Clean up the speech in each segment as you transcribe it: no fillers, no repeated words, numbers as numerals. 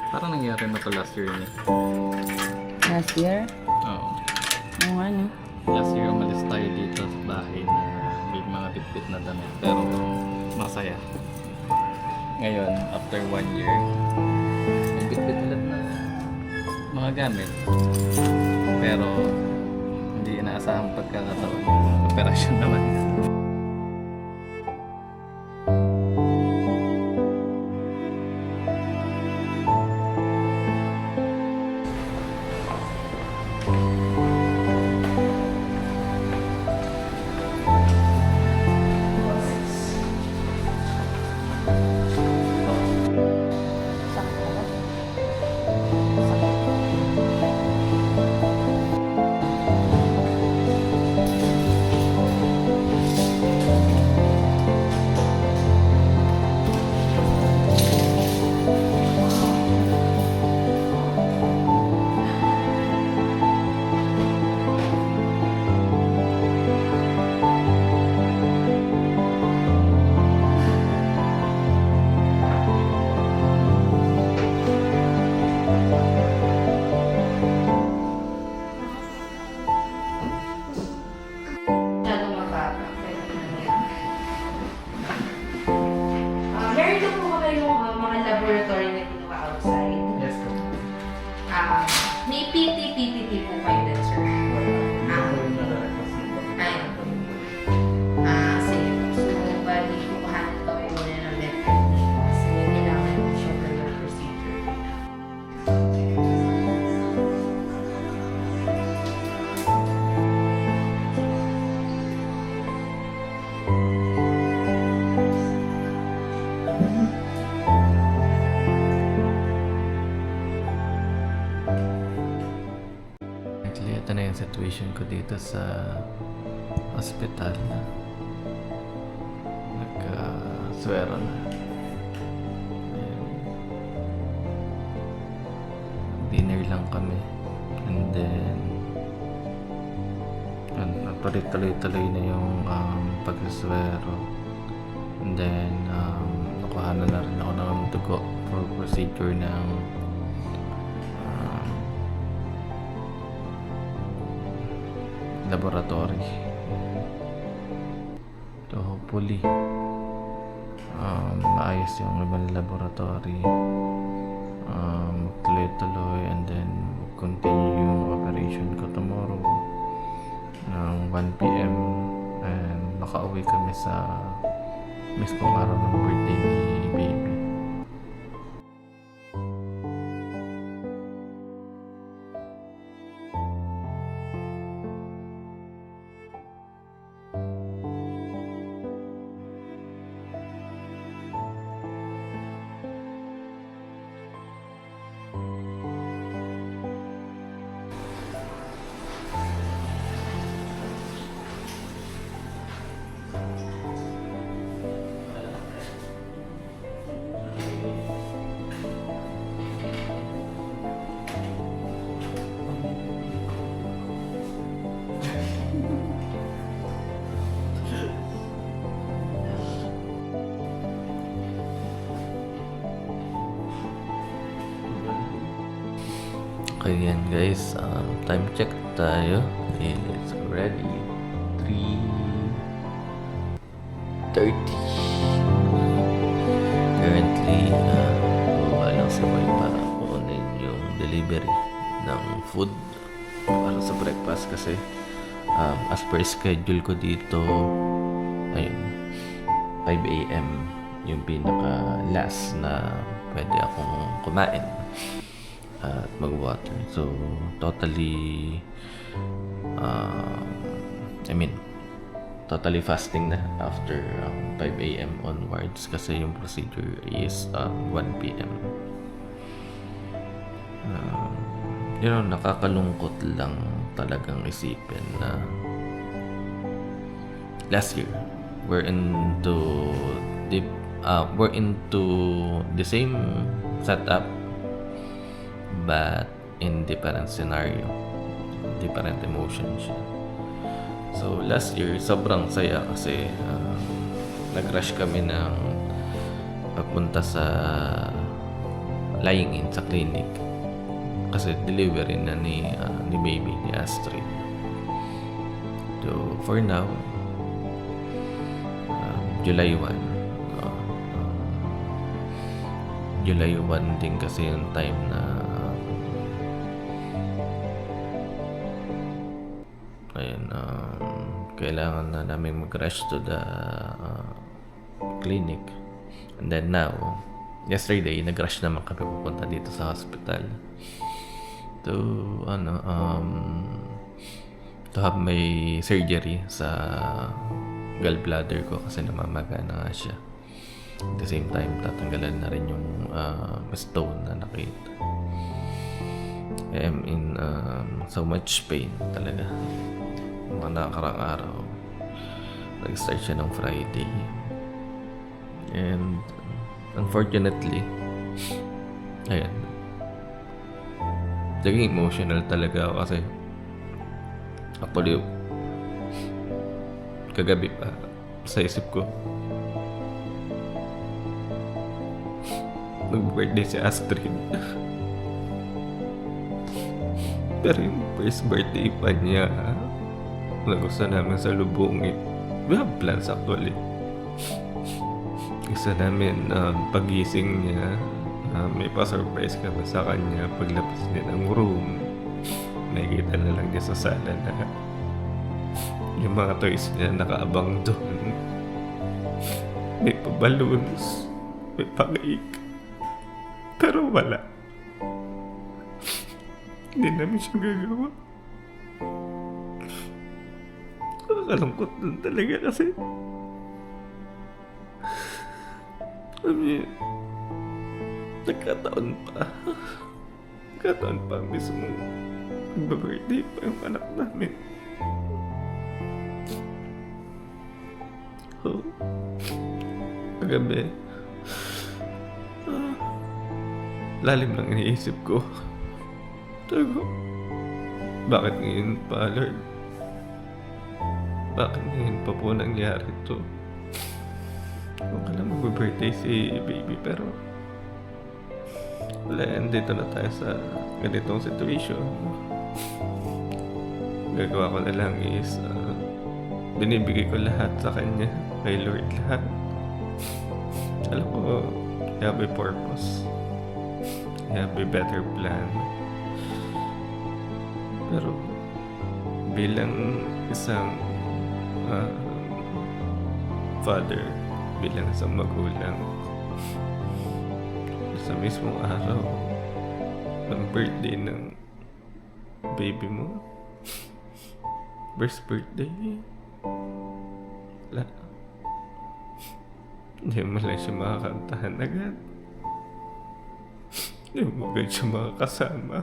Parang nangyari na to last year niya. Last year? Oo. Oo, ano? Last year umalis tayo dito sa bahay na may mga bitbit na damit. Pero masaya. Ngayon, after 1 year, may bitbit ulit na mga gamit. Pero hindi inaasahang pagkakataon. Operasyon naman. Masyadong mababa. Meron din po ba kayong mga laboratory na kinuha outside? Yes, po. May PT po kayo din, sir. Ayun. Sige. So, bali, kukuhanin ko kayo muna ng med kasi kailangan po siya for your procedure. Actually, ito na yung situation ko dito sa hospital. Nagka-swero na. Ayan. Dinner lang kami. And then, tuloy-tuloy na yung pag-swero. And then, nakuha na rin ako ng dugo for procedure ng laboratory. So hopefully maayos yung ibang laboratory, magtuloy-tuloy, and then continue yung operation ko tomorrow ng 1 PM, and makauwi kami sa mismong araw ng birthday ni baby. Okay yan guys, time check tayo. It's already 3:30. Currently, lang sa boy para kunin yung delivery ng food para sa breakfast kasi as per schedule ko dito, ayun, 5 AM yung pinaka last na pwede akong kumain at mag-water. So, totally totally fasting na after 5 AM onwards kasi yung procedure is 1 PM. Nakakalungkot lang talagang isipin na last year we're into the same setup but in different scenario, different emotions. So last year sobrang saya kasi nag-rush kami ng pagpunta sa lying in sa clinic. Kasi delivery na ni baby, ni Astrid. So, for now, July 1. July 1 din kasi yung time na kailangan na namin mag-rush to the clinic. And then now, yesterday, nag-rush naman kami pupunta dito sa hospital to have my surgery sa gallbladder ko kasi namamaga na nga siya. At the same time, tatanggalan na rin yung stone na nakita. I am in so much pain talaga. Mga nakarang araw, nag-start siya ng Friday. And unfortunately, ayan, naging emotional talaga ako kasi actually, kagabi pa sa isip ko, nag-birthday si Astrid. Pero yung first birthday pa niya, na gusto namin sa lubungin. We have plans actually. Gusto namin pagising niya, may pa-surprise kami sa kanya. Paglabas niya ng room, nakikita na lang niya sa sala na yung mga toys niya nakaabang doon. May pa-balloons, may pa-cake, pero wala. Hindi namin siya gagawa. Nakakalungkot dun talaga kasi nagkataon pa mismo nagba-birthday pa yung anak namin. So, kagabi lalim lang iniisip ko. Tago, bakit ngayon pa, Lord? Bakit ngayon pa po nangyari ito? Kung alam mag-birthday si baby, pero wala, dito na tayo sa ganitong situation. Gagawa ko na lang is binibigay ko lahat sa kanya, kay Lord lahat. Alam ko, I have a purpose. I have a better plan. Pero bilang isang father, bilang isang magulang, sa mismong araw ng birthday ng baby mo, first birthday, wala, hindi mo lang siya makakantahan agad, hindi mo agad siya makakasama.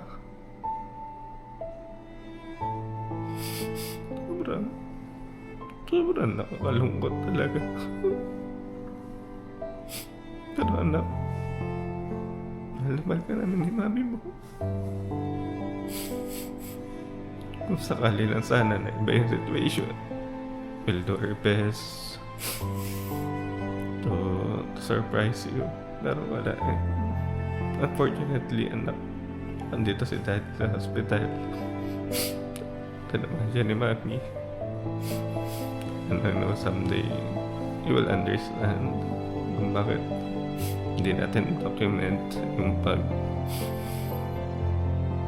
Sobrang nakakalungkot talaga. Pero anak, mahal ka namin ni mami mo. Kung sakali lang sana na iba yung situation, we'll do our best to surprise you. Pero wala eh. Unfortunately, anak, andito si daddy sa hospital. Tanaman siya ni mami. And I know someday you will understand kung bakit hindi natin document yung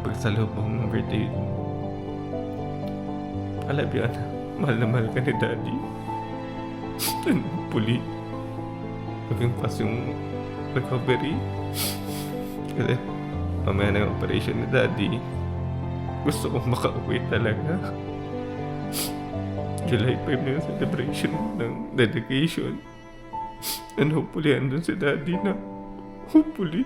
pagsalubong ng birthday. Alam yun, mahal na mahal ka ni daddy. And hopefully maging fast yung recovery. Kasi mamaya na yung operation ni daddy. Gusto kong makauwi talaga. July 5 na yung celebration ng dedication. And hopefully, andun si daddy na. Hopefully.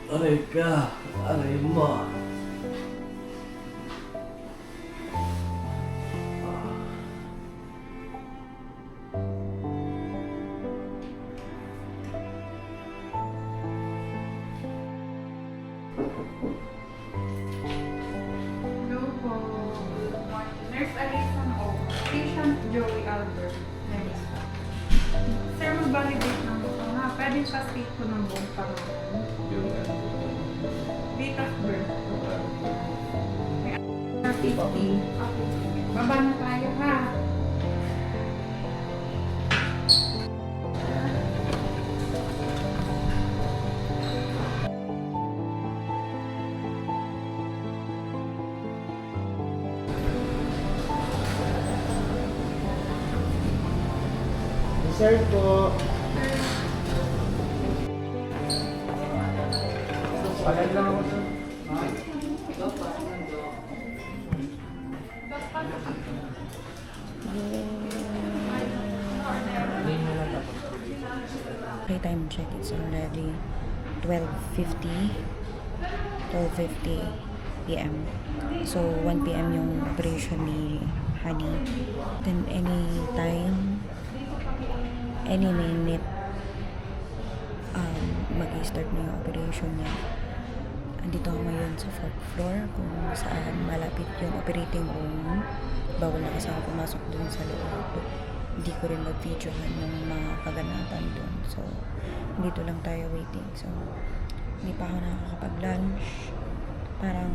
Aray ka, aray mo. Patient Joey Albert. Next. Sir, mag-validate ng ito nga. Pwede pa-state ko ng buong pangalan. Date of birth. May 50. Okay. Baba na tayo ha. Sir po. Pagod lang ako, sir. Okay, time check. It's already 12:50 p.m. So, 1 p.m. yung operation ni Honey. Then, any time, any minute, mag-start na yung operation niya. Andito ako ngayon sa 4th floor kung saan malapit yung operating room. Bawal na kasi ako pumasok dun sa loob. Hindi ko rin mag-videohan yung mga kaganapan dun. So, dito lang tayo waiting. So, hindi pa ako nakakapag-lunch. Parang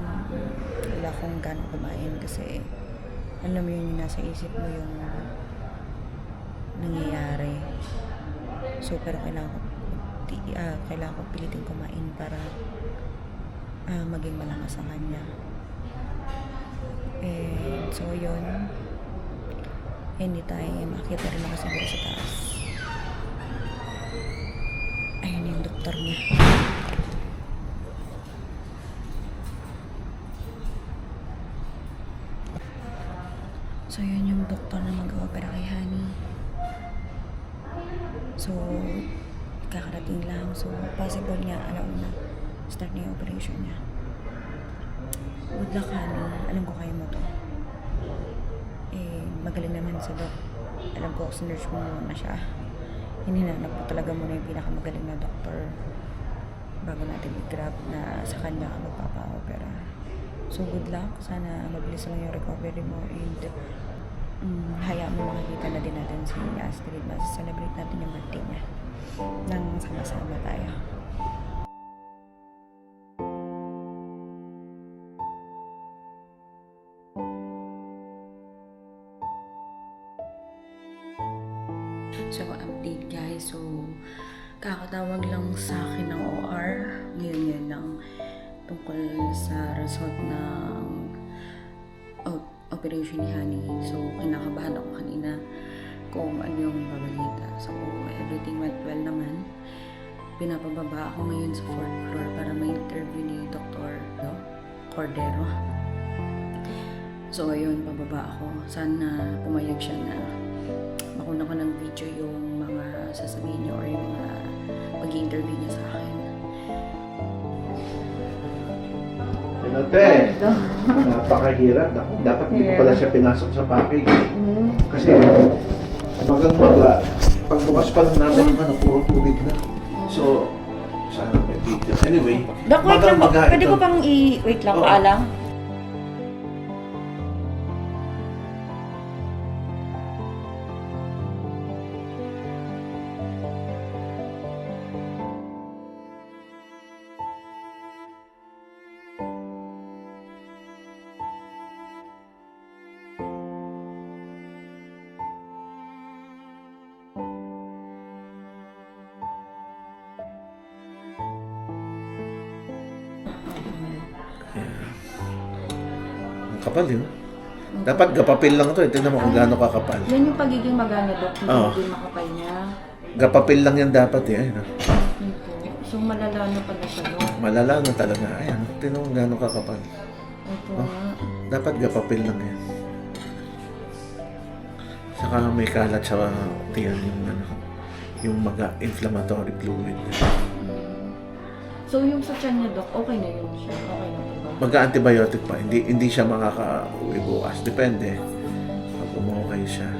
wala akong gano'ng kumain kasi alam mo yun, yung nasa isip mo yung nangyayari. So, pero kailangan ko pilitin kumain para maging malakas sa kanya. And so, yun. Anytime, makita rin ako siguro sa taas. Ayun yung doktor niya. So, yun yung doktor na mag-opera kay Honey. So, kakarating lang. So, possible nga, alauna, start na yung operation niya. Good luck, Honey. Alam ko kaya mo to. Magaling naman sa doc. Alam ko, sinerge mo muna siya. Hininanap ko talaga muna yung pinakamagaling na doktor bago natin i-grab na sa kanya ka magpapa-opera. So, good luck. Sana mabilis lang yung recovery mo and hayaan mo makikita na din natin si Astrid. Mas-celebrate natin yung birthday niya nang sama-sama tayo. So, update guys. So, kakatawag lang sa akin ng OR. Ngayon yan lang tungkol sa result ng operation ni Honey. So, kinakabahan ako kanina kung ano yung babalita. So, everything went well naman. Pinapababa ako ngayon sa 4th floor para may interview ni Dr. Cordero. So, ayun, pababa ako. Sana pumayag siya na makuna ko ng video yung mga sasabihin niya or yung mga mag-i-interview niya sa akin. Ano, te? Napakahirap. Dapat hindi ko pala siya pinasok sa package. Kasi, magang-maga, pagbukas pa lang natin yung puro tubig na. So, sana may video. Anyway, Dok, wait lang po. magang-maga Pwede ko ito. pang i-wait lang Oo. paalang? Kapal yun. Dapat gapapil lang to. Tingnan mo kung gaano kakapal. Yan yung pagiging magana, Dok. Yung Oo. pagiging makapal niya. Gapapil lang yan dapat eh. Ayun, Yun po. So, malala na pala siya, Dok. malala na talaga. Ayan, tingnan mo kung gaano kakapal. Ito Oh. nga. Dapat gapapil lang yan. Saka may kalat sa tiyan yung inflammatory fluid. So, yung sa tiyan niya, Dok, okay na yun siya. Okay na po ba? Mag-antibiotic pa. Hindi siya makaka-uwi bukas. Depende. Pag umukay siya.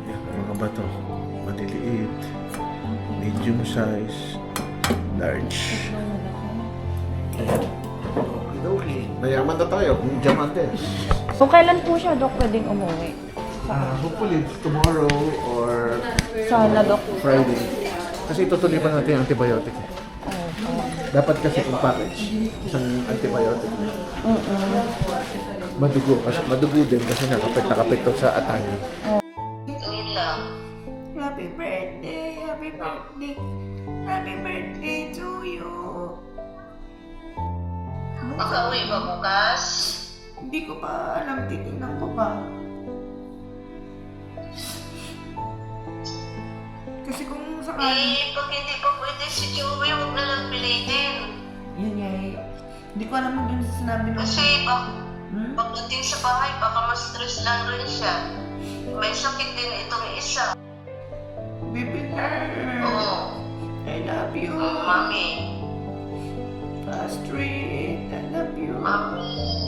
Yan, mga bato. Maliliit. medium size, large. Okay. Mayaman na tayo kung diamante. So, kailan po siya, Dok, pwedeng umuwi? Hopefully tomorrow or Sana, Dok. Friday. Kasi itutuloy pa natin yung antibiotic. Dapat kasi kung package, isang antibiotic. Madugo. Kasi madugo din kasi nakapit to sa atay. Happy birthday! Happy birthday! Happy birthday to you! Makauwi ba bukas? Hindi ko pa alam, titignan ko pa. Kasi kung sakali... Pag hindi pa pwede si Joey, huwag na lang pilitin. Yun nga eh. Hindi ko alam dun sa sinabi nung... Kasi pagdating sa bahay, baka ma-stress lang rin siya. May sakit din itong isa. Baby girl! Oo. I love you! Mami. Astrid, I love you! Mami.